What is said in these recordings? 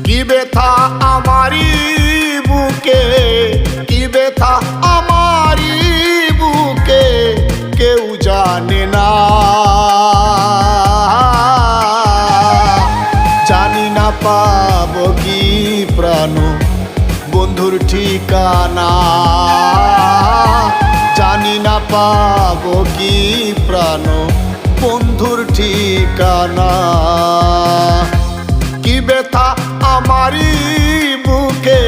কি ব্যথা আমারি বুকে, কি ব্যথা আমারি বুকে, কেউ জানে না। জানি না পাবো কি প্রাণ বন্ধুর ঠিকানা, জানি না পাবো কি প্রাণ বন্ধুর ঠিকানা। কি ব্যথা আমারি বুকে,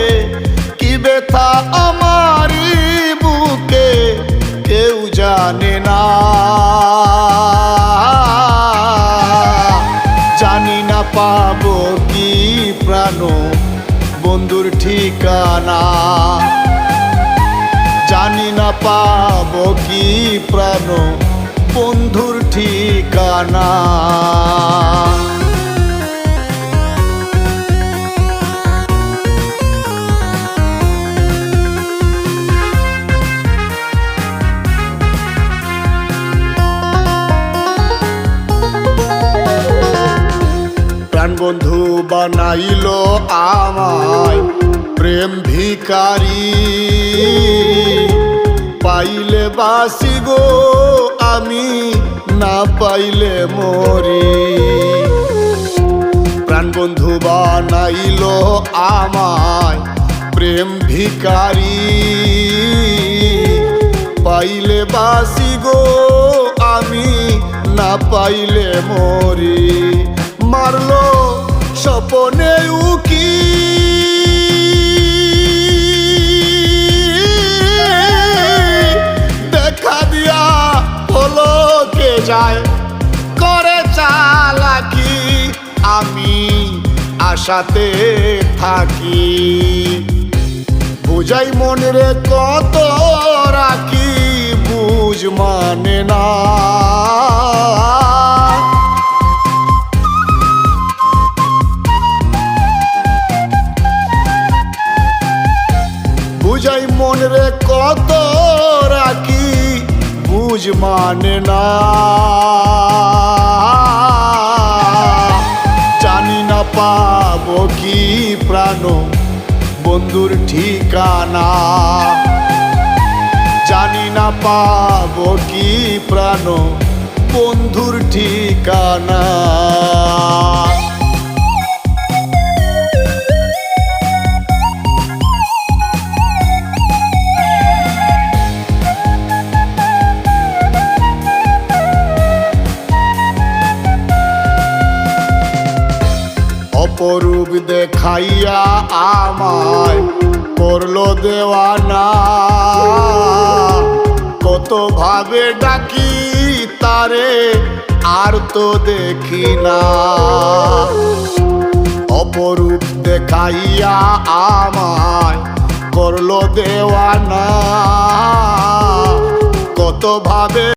কি ব্যথা আমারি বুকে, কেউ জানে না। জানি না পাবো কি প্রাণ বন্ধুর ঠিকানা, জানি না পাবো কি প্রাণ বন্ধুর ঠিকানা। বন্ধু বানাইলো আমায় প্রেম ভিখারি, পাইলে বাসি গো আমি, না পাইলে মরি। প্রাণ বন্ধু বানাইলো আমায় প্রেম ভিখারি, পাইলে বাসি গো আমি, না পাইলে মরি। মারলো স্বপনে উকি, দেখা দিয়া হলো কে যায় করে চালাকি, আমি আশাতে থাকি। বুঝাই মনে রে কত রাখি, বুঝ মানে না। বুঝাই মনে রে কত রাখি, বুঝ মানে না। জানি না পাবো কি প্রাণ বন্ধুর ঠিকানা, জানি না পাবো কি প্রাণ বন্ধুর ঠিকানা। অপরূপ দেখাইয়া আমায় করলো দেওয়ানা, কত ভাবে ডাকি তারে আর তো দেখি না। অপরূপ দেখাইয়া আমায় করলো দেওয়ানা, কত ভাবে